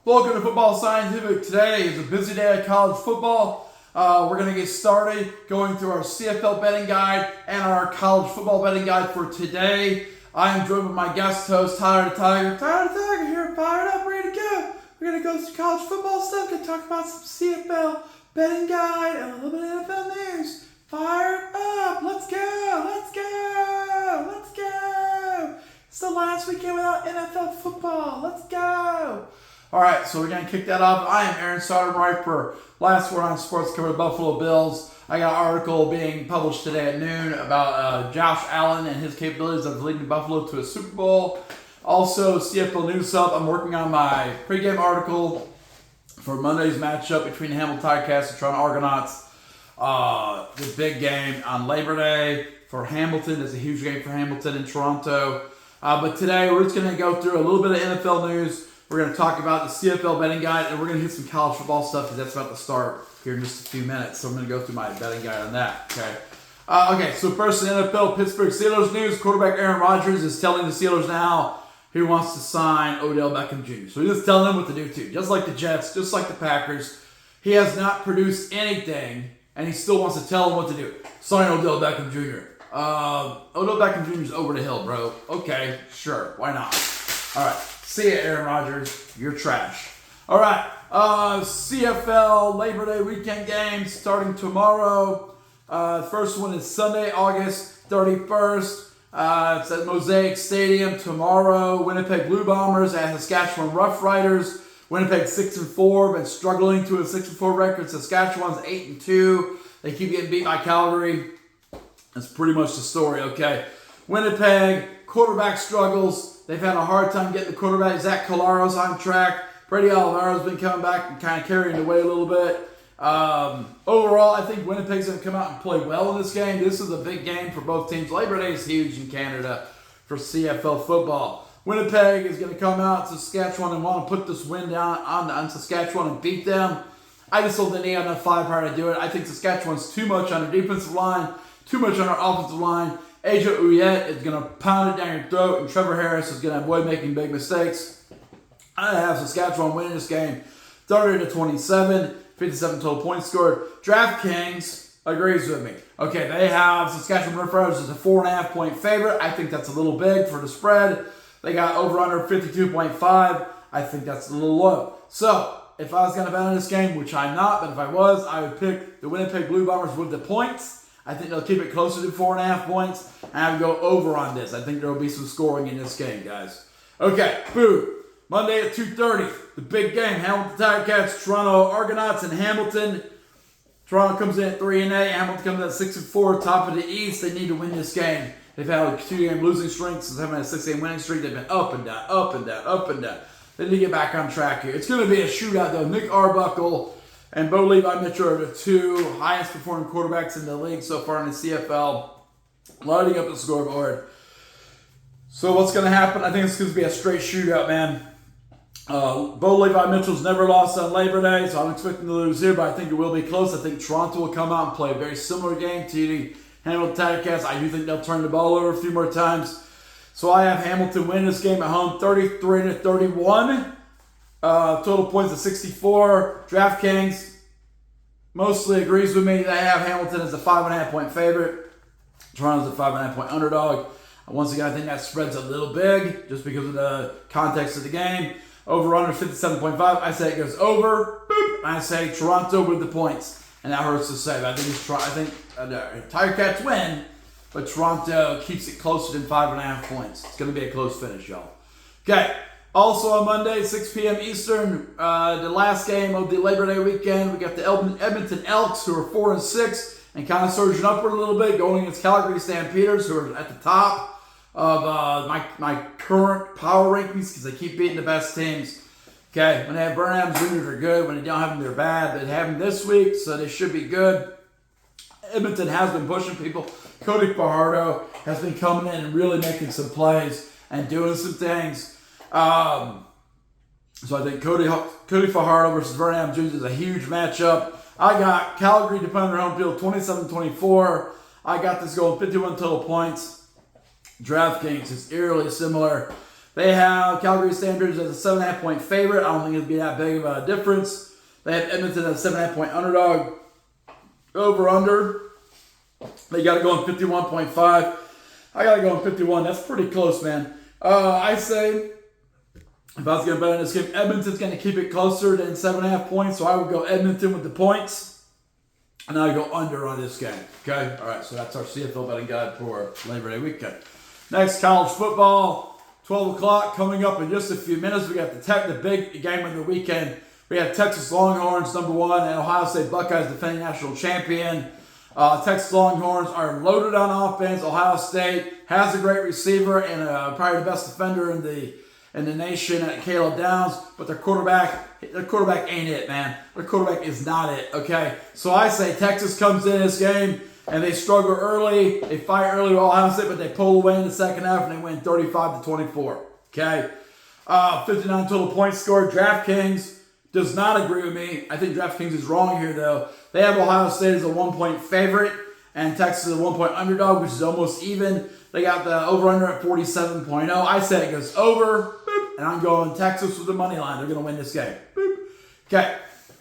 Welcome to Football Scientific. Today is a busy day of college football. We're going to get started going through our CFL betting guide and our college football betting guide for today. I am joined with my guest host, Tyler the Tiger. Tyler the Tiger here, fired up, ready to go. We're going to go through college football stuff and talk about some CFL betting guide and a little bit of NFL news. Fired up. Let's go. Let's go. Let's go. It's the last weekend without NFL football. Let's go. All right, so we're going to kick that off. I am Aaron Soderbright for Last Word on Sports, cover the Buffalo Bills. I got an article being published today at noon about Josh Allen and his capabilities of leading Buffalo to a Super Bowl. Also, CFL News Up. I'm working on my pregame article for Monday's matchup between the Hamilton Ticats and Toronto Argonauts. The big game on Labor Day for Hamilton. It's a huge game for Hamilton and Toronto. But today, we're just going to go through a little bit of NFL news. We're going to talk about the CFL betting guide, and we're going to hit some college football stuff because that's about to start here in just a few minutes. So I'm going to go through my betting guide on that. Okay, so first in NFL, Pittsburgh Steelers news. Quarterback Aaron Rodgers is telling the Steelers now he wants to sign Odell Beckham Jr. So he's just telling them what to do too. Just like the Jets, just like the Packers. He has not produced anything, and he still wants to tell them what to do. Sign Odell Beckham Jr. Odell Beckham Jr. is over the hill, bro. Okay, sure. Why not? All right. See ya, Aaron Rodgers. You're trash. All right. CFL Labor Day weekend games starting tomorrow. First one is Sunday, August 31st. It's at Mosaic Stadium tomorrow. Winnipeg Blue Bombers at Saskatchewan Roughriders. Winnipeg 6-4, been struggling to a 6-4 record. Saskatchewan's 8-2. They keep getting beat by Calgary. That's pretty much the story, okay? Winnipeg, quarterback struggles. They've had a hard time getting the quarterback. Zach Collaros on track. Brady Oliveira's been coming back and kind of carrying the weight a little bit. Overall, I think Winnipeg's going to come out and play well in this game. This is a big game for both teams. Labor Day is huge in Canada for CFL football. Winnipeg is going to come out to Saskatchewan and want to put this win down on Saskatchewan and beat them. I just don't think they have enough firepower to do it. I think Saskatchewan's too much on their defensive line, too much on their offensive line. Aja Uyet is going to pound it down your throat, and Trevor Harris is going to avoid making big mistakes. I have Saskatchewan winning this game 30-27, 57 total points scored. DraftKings agrees with me. Okay, they have Saskatchewan Roughriders as a 4.5 point favorite. I think that's a little big for the spread. They got over under 52.5. I think that's a little low. So, if I was going to bet on this game, which I'm not, but if I was, I would pick the Winnipeg Blue Bombers with the points. I think they'll keep it closer to 4.5 points, and I would go over on this. I think there will be some scoring in this game, guys. Okay, boom. Monday at 2:30, the big game. Hamilton Ticats, Toronto Argonauts, and Hamilton. Toronto comes in at 3-8. Hamilton comes in at 6-4, top of the East. They need to win this game. They've had a 2-game losing streak since having a 6-game winning streak. They've been up and down, up and down, up and down. They need to get back on track here. It's going to be a shootout, though. Nick Arbuckle and Bo Levi-Mitchell are the two highest performing quarterbacks in the league so far in the CFL, lighting up the scoreboard. So what's going to happen? I think it's going to be a straight shootout, man. Bo Levi-Mitchell's never lost on Labor Day, so I'm expecting to lose here, but I think it will be close. I think Toronto will come out and play a very similar game to the Hamilton Ticats. I do think they'll turn the ball over a few more times. So I have Hamilton win this game at home 33-31. Total points of 64. DraftKings mostly agrees with me. They have Hamilton as a 5.5 point favorite. Toronto's a 5.5 point underdog. Once again, I think that spread's a little big just because of the context of the game. Over under 57.5. I say it goes over. Boop. I say Toronto with the points, and that hurts to say. But I think Ticats win, but Toronto keeps it closer than 5.5 points. It's going to be a close finish, y'all. Okay. Also on Monday, 6 p.m. Eastern, the last game of the Labor Day weekend, we got the Edmonton Elks, who are 4-6 and kind of surging upward a little bit, going against Calgary Stampeders, who are at the top of my current power rankings because they keep beating the best teams. Okay, when they have Burnham Jr., they're good. When they don't have them, they're bad. They have them this week, so they should be good. Edmonton has been pushing people. Cody Fajardo has been coming in and really making some plays and doing some things. So I think Cody Fajardo versus Vernon Jones is a huge matchup. I got Calgary defending their home field 27-24. I got this going 51 total points. DraftKings is eerily similar. They have Calgary Standards as a 7.5 point favorite. I don't think it'd be that big of a difference. They have Edmonton as a 7.5 point underdog. Over under. They got to go in 51.5. I got to go in 51. That's pretty close, man. I say, if I was going to bet on this game, Edmonton's going to keep it closer than 7.5 points. So I would go Edmonton with the points. And I go under on this game. Okay? All right, so that's our CFL betting guide for Labor Day weekend. Next, college football. 12 o'clock coming up in just a few minutes. We got the big game of the weekend. We have Texas Longhorns, number 1, and Ohio State Buckeyes, defending national champion. Texas Longhorns are loaded on offense. Ohio State has a great receiver and probably the best defender in the nation at Caleb Downs, but their quarterback ain't it, man. Their quarterback is not it, okay? So I say Texas comes in this game, and they struggle early. They fight early with Ohio State, but they pull away in the second half, and they win 35-24, okay? 59 total points scored. DraftKings does not agree with me. I think DraftKings is wrong here, though. They have Ohio State as a 1-point favorite, and Texas is a 1-point underdog, which is almost even. They got the over-under at 47.0. I said it goes over, boop, and I'm going Texas with the money line. They're going to win this game. Boop. Okay,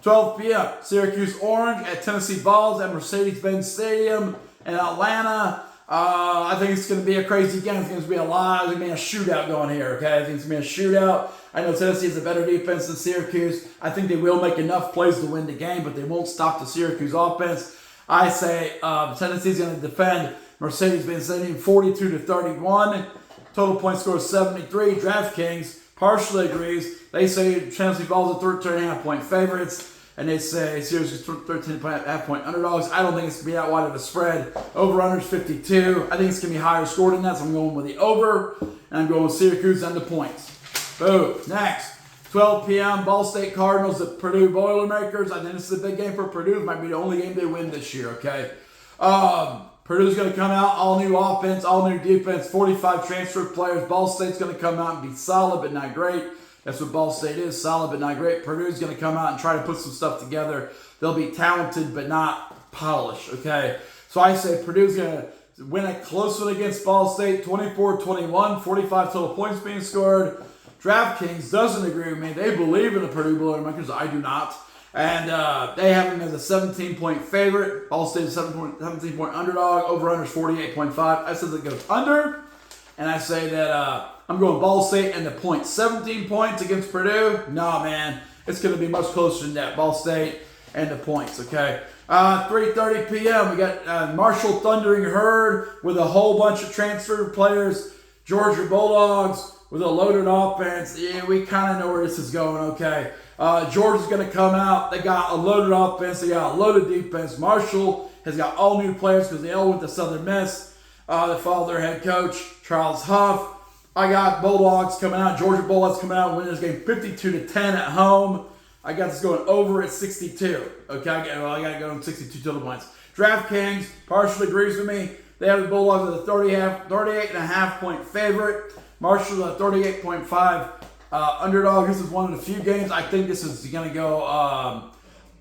12 p.m. Syracuse Orange at Tennessee Vols at Mercedes-Benz Stadium in Atlanta. I think it's going to be a crazy game. It's going to be a lot. It's going to be a shootout going here, okay? I think it's going to be a shootout. I know Tennessee has a better defense than Syracuse. I think they will make enough plays to win the game, but they won't stop the Syracuse offense. I say Tennessee's going to defend Mercedes-Benz Stadium 42-31. Total point score is 73. DraftKings partially agrees. They say Tennessee Vols are 13.5 point favorites. And they say Syracuse 13.5 point underdogs. I don't think it's going to be that wide of a spread. Over-under is 52. I think it's going to be higher scored than that, so I'm going with the over. And I'm going with Syracuse and the points. Boom. Next, 12 p.m., Ball State Cardinals at Purdue Boilermakers. I think this is a big game for Purdue. It might be the only game they win this year, okay? Purdue's going to come out, all new offense, all new defense, 45 transfer players. Ball State's going to come out and be solid but not great. That's what Ball State is, solid but not great. Purdue's going to come out and try to put some stuff together. They'll be talented but not polished, okay? So I say Purdue's going to win a close one against Ball State, 24-21, 45 total points being scored. DraftKings doesn't agree with me. They believe in the Purdue Boilermakers. I do not. And they have them as a 17-point favorite. Ball State is a 17-point underdog. Over-under is 48.5. I said it goes under. And I say that I'm going Ball State and the points. 17 points against Purdue? Nah, man. It's going to be much closer than that. Ball State and the points, okay? 3:30 p.m. We got Marshall Thundering Herd with a whole bunch of transfer players. Georgia Bulldogs with a loaded offense. Yeah, we kind of know where this is going, okay? Georgia's going to come out. They got a loaded offense. They got a loaded defense. Marshall has got all new players because they all went to Southern Miss. They follow their head coach, Charles Huff. I got Bulldogs coming out. Georgia Bulldogs coming out and winning this game 52-10 at home. I got this going over at 62. Okay, I got to go on 62 total points. DraftKings partially agrees with me. They have the Bulldogs as a 38.5 point favorite. Marshall at 38.5 underdog. This is one of the few games I think this is going to go.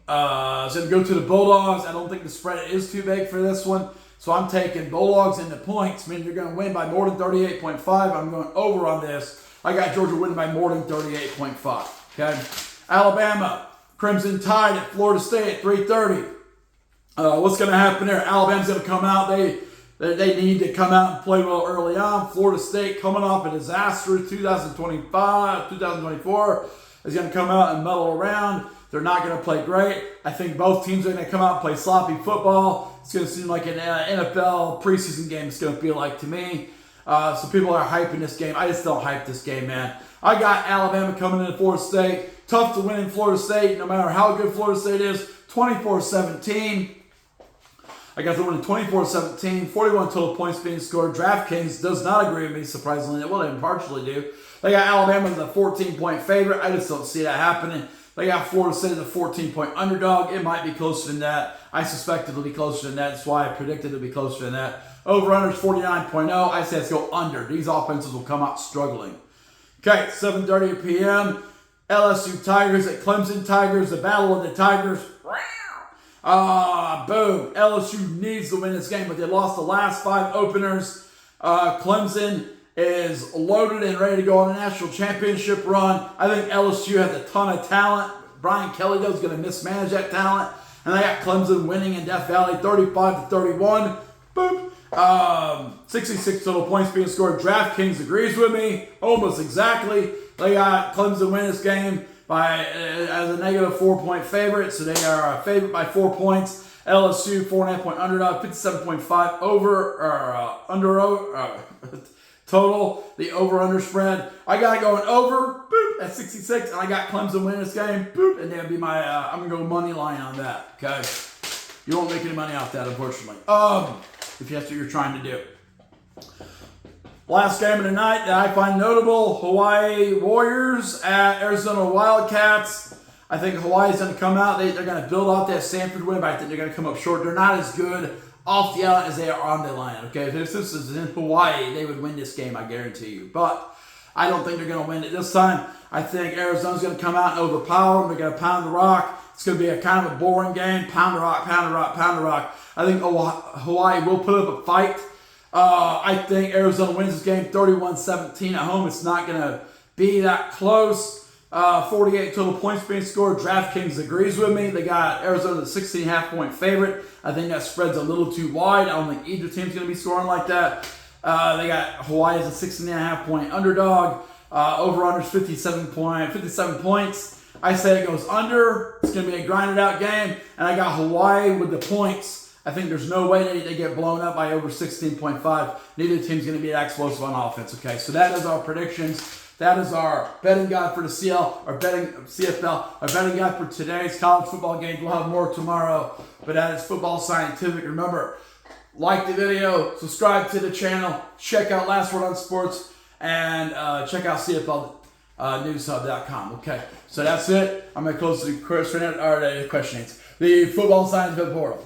It's going to go to the Bulldogs. I don't think the spread is too big for this one. So I'm taking Bulldogs in the points, meaning you're going to win by more than 38.5. I'm going over on this. I got Georgia winning by more than 38.5. Okay? Alabama, Crimson Tide at Florida State at 3:30. What's going to happen there? Alabama's going to come out. They need to come out and play well early on. Florida State coming off a disastrous 2024 is going to come out and muddle around. They're not going to play great. I think both teams are going to come out and play sloppy football. It's going to seem like an NFL preseason game it's going to feel like to me. So people are hyping this game. I just don't hype this game, man. I got Alabama coming into Florida State. Tough to win in Florida State, no matter how good Florida State is. 24-17. I got them winning 24-17. 41 total points being scored. DraftKings does not agree with me, surprisingly. Well, they partially do. They got Alabama as a 14-point favorite. I just don't see that happening. They got Florida State as a 14-point underdog. It might be closer than that. I suspect it'll be closer than that. That's why I predicted it'll be closer than that. Over-under is 49.0. I say let's go under. These offenses will come out struggling. Okay, 7:30 p.m. LSU Tigers at Clemson Tigers. The battle of the Tigers. Boom. LSU needs to win this game, but they lost the last 5 openers. Clemson is loaded and ready to go on a national championship run. I think LSU has a ton of talent. Brian Kelly, though, is going to mismanage that talent. And they got Clemson winning in Death Valley 35-31. Boop. 66 total points being scored. DraftKings agrees with me almost exactly. They got Clemson win this game by as a negative 4-point favorite. So they are a favorite by 4 points. LSU 4.5-point underdog, 57.5 over or under total. The over/under spread. I got it going over. Boop, at 66, and I got Clemson winning this game. Boop, and that'll be my. I'm gonna go money line on that. Okay, you won't make any money off that, unfortunately. If that's what you're trying to do. Last game of the night that I find notable: Hawaii Warriors at Arizona Wildcats. I think Hawaii's going to come out. They're going to build off that Stanford win, but I think they're going to come up short. They're not as good off the island as they are on the island. Okay, if this is in Hawaii, they would win this game, I guarantee you. But I don't think they're going to win it this time. I think Arizona's going to come out and overpower them. They're going to pound the rock. It's going to be a kind of a boring game. Pound the rock, pound the rock, pound the rock. I think Hawaii will put up a fight. I think Arizona wins this game 31-17 at home. It's not going to be that close. 48 total points being scored. DraftKings agrees with me. They got Arizona the 16.5-point favorite. I think that spread's a little too wide. I don't think either team's going to be scoring like that. They got Hawaii as a 16.5-point underdog. Over-under is 57 points. I say it goes under. It's going to be a grinded out game. And I got Hawaii with the points. I think there's no way they get blown up by over 16.5. Neither team's going to be that explosive on offense. Okay, so that is our predictions. That is our betting guide for the CFL, our betting guide for today's college football games. We'll have more tomorrow, but that is Football Scientific. Remember, like the video, subscribe to the channel, check out Last Word on Sports, and check out CFLNewsHub.com. Okay, so that's it. I'm going to close the question and answer. The Football Scientific portal.